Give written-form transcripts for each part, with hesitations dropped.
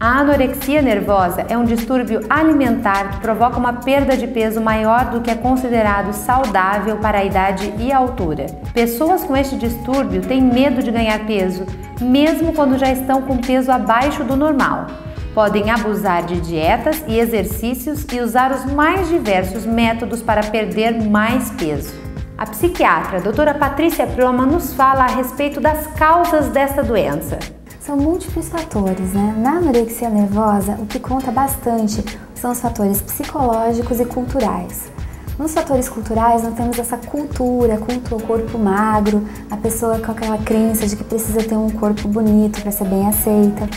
A anorexia nervosa é um distúrbio alimentar que provoca uma perda de peso maior do que é considerado saudável para a idade e a altura. Pessoas com este distúrbio têm medo de ganhar peso, mesmo quando já estão com peso abaixo do normal. Podem abusar de dietas e exercícios e usar os mais diversos métodos para perder mais peso. A psiquiatra doutora Patrícia Proman nos fala a respeito das causas desta doença. São múltiplos fatores, né? Na anorexia nervosa, o que conta bastante são os fatores psicológicos e culturais. Nos fatores culturais, nós temos essa cultura, o corpo magro, a pessoa com aquela crença de que precisa ter um corpo bonito para ser bem aceita.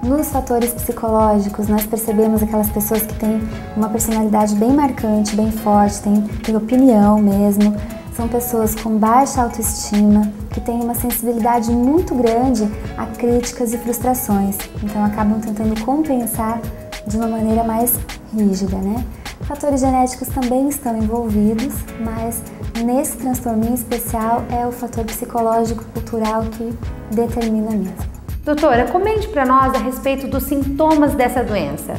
Nos fatores psicológicos, nós percebemos aquelas pessoas que têm uma personalidade bem marcante, bem forte, têm opinião mesmo. São pessoas com baixa autoestima, que têm uma sensibilidade muito grande a críticas e frustrações. Então acabam tentando compensar de uma maneira mais rígida, né? Fatores genéticos também estão envolvidos, mas nesse transtorno em especial é o fator psicológico cultural que determina mesmo. Doutora, comente para nós a respeito dos sintomas dessa doença.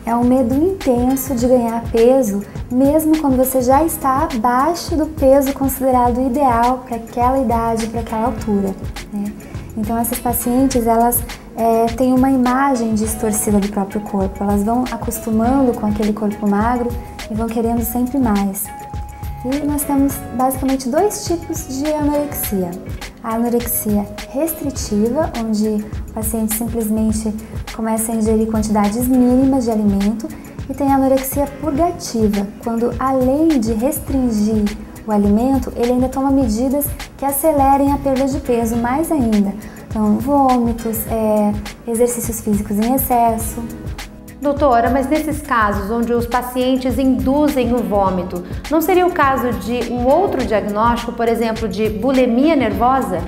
É um medo intenso de ganhar peso, mesmo quando você já está abaixo do peso considerado ideal para aquela idade, para aquela altura, né? Então essas pacientes, elas têm uma imagem distorcida do próprio corpo, elas vão acostumando com aquele corpo magro e vão querendo sempre mais. E nós temos basicamente dois tipos de anorexia. A anorexia restritiva, onde o paciente simplesmente começa a ingerir quantidades mínimas de alimento, e tem a anorexia purgativa, quando além de restringir o alimento, ele ainda toma medidas que acelerem a perda de peso mais ainda. Então, vômitos, exercícios físicos em excesso. Doutora, mas nesses casos onde os pacientes induzem o vômito, não seria o caso de um outro diagnóstico, por exemplo, de bulimia nervosa?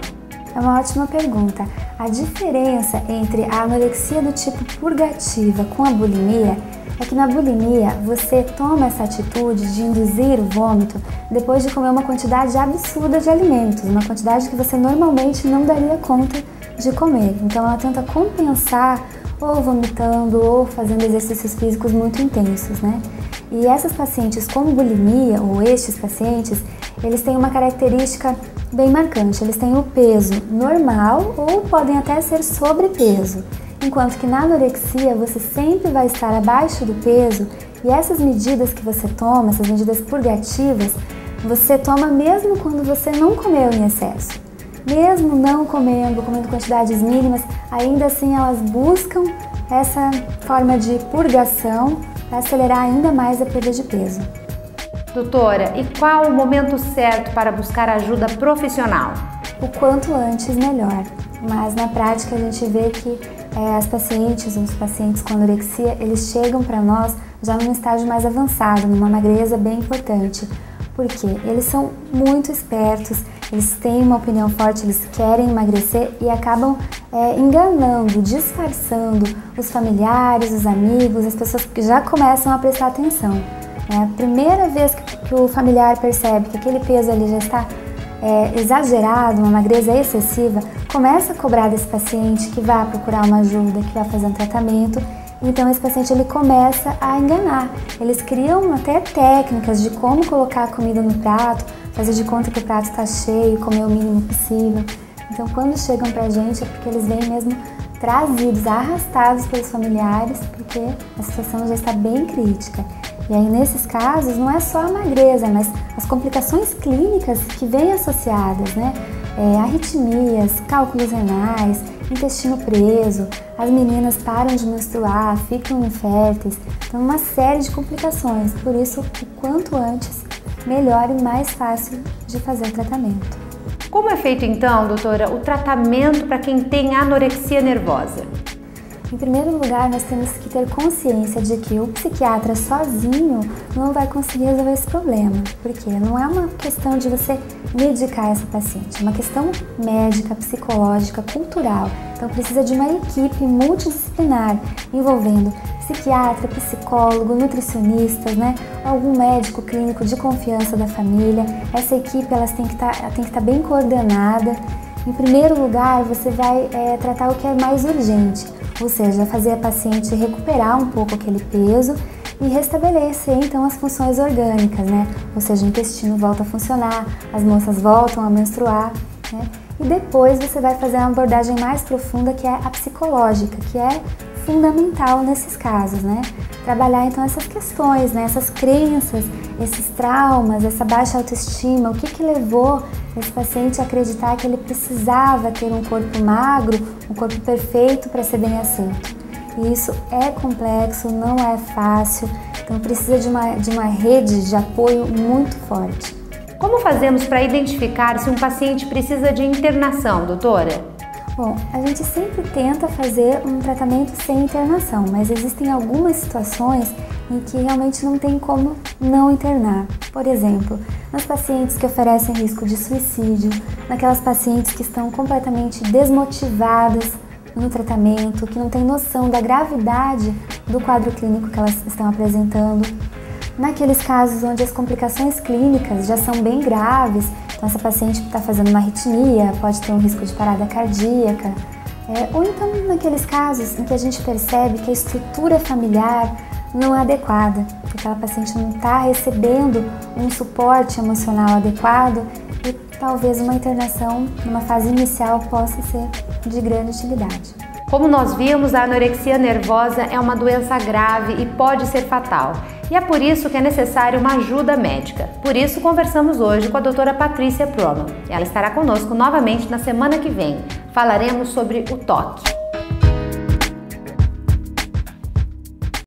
É uma ótima pergunta. A diferença entre a anorexia do tipo purgativa com a bulimia é que na bulimia você toma essa atitude de induzir o vômito depois de comer uma quantidade absurda de alimentos, uma quantidade que você normalmente não daria conta de comer. Então ela tenta compensar ou vomitando ou fazendo exercícios físicos muito intensos, né? E essas pacientes com bulimia, ou estes pacientes, eles têm uma característica bem marcante. Eles têm o peso normal ou podem até ser sobrepeso, enquanto que na anorexia você sempre vai estar abaixo do peso e essas medidas que você toma, essas medidas purgativas, você toma mesmo quando você não comeu em excesso. Mesmo não comendo quantidades mínimas, ainda assim elas buscam essa forma de purgação para acelerar ainda mais a perda de peso. Doutora, e qual o momento certo para buscar ajuda profissional? O quanto antes, melhor. Mas na prática a gente vê que os pacientes com anorexia, eles chegam para nós já num estágio mais avançado, numa magreza bem importante. Porque eles são muito espertos, eles têm uma opinião forte, eles querem emagrecer e acabam enganando, disfarçando os familiares, os amigos, as pessoas que já começam a prestar atenção. A primeira vez que o familiar percebe que aquele peso ali já está exagerado, uma magreza excessiva, começa a cobrar desse paciente que vá procurar uma ajuda, que vá fazer um tratamento. Então esse paciente ele começa a enganar. Eles criam até técnicas de como colocar a comida no prato, fazer de conta que o prato está cheio, comer o mínimo possível. Então quando chegam pra gente é porque eles vêm mesmo trazidos, arrastados pelos familiares, porque a situação já está bem crítica. E aí nesses casos não é só a magreza, mas as complicações clínicas que vêm associadas, né? Arritmias, cálculos renais, intestino preso, as meninas param de menstruar, ficam inférteis, então uma série de complicações, por isso o quanto antes, melhor e mais fácil de fazer o tratamento. Como é feito então, doutora, o tratamento para quem tem anorexia nervosa? Em primeiro lugar, nós temos que ter consciência de que o psiquiatra sozinho não vai conseguir resolver esse problema, porque não é uma questão de você medicar essa paciente, é uma questão médica, psicológica, cultural. Então precisa de uma equipe multidisciplinar envolvendo psiquiatra, psicólogo, nutricionistas, né? Algum médico clínico de confiança da família. Essa equipe elas tem que estar bem coordenada. Em primeiro lugar, você vai tratar o que é mais urgente. ou seja, fazer a paciente recuperar um pouco aquele peso e restabelecer então as funções orgânicas, né? Ou seja, o intestino volta a funcionar, as moças voltam a menstruar, né? E depois você vai fazer uma abordagem mais profunda, que é a psicológica, que é fundamental nesses casos, né? Trabalhar então essas questões, né? Essas crenças, esses traumas, essa baixa autoestima, o que levou esse paciente a acreditar que ele precisava ter um corpo magro, um corpo perfeito para ser bem aceito. E isso é complexo, não é fácil, então precisa de uma rede de apoio muito forte. Como fazemos para identificar se um paciente precisa de internação, doutora? Bom, a gente sempre tenta fazer um tratamento sem internação, mas existem algumas situações em que realmente não tem como não internar. Por exemplo, nas pacientes que oferecem risco de suicídio, naquelas pacientes que estão completamente desmotivadas no tratamento, que não têm noção da gravidade do quadro clínico que elas estão apresentando. Naqueles casos onde as complicações clínicas já são bem graves, então essa paciente está fazendo uma arritmia, pode ter um risco de parada cardíaca, ou então naqueles casos em que a gente percebe que a estrutura familiar não é adequada, que aquela paciente não está recebendo um suporte emocional adequado e talvez uma internação numa fase inicial possa ser de grande utilidade. Como nós vimos, a anorexia nervosa é uma doença grave e pode ser fatal. E é por isso que é necessário uma ajuda médica. Por isso, conversamos hoje com a doutora Patrícia Proman. Ela estará conosco novamente na semana que vem. Falaremos sobre o toque.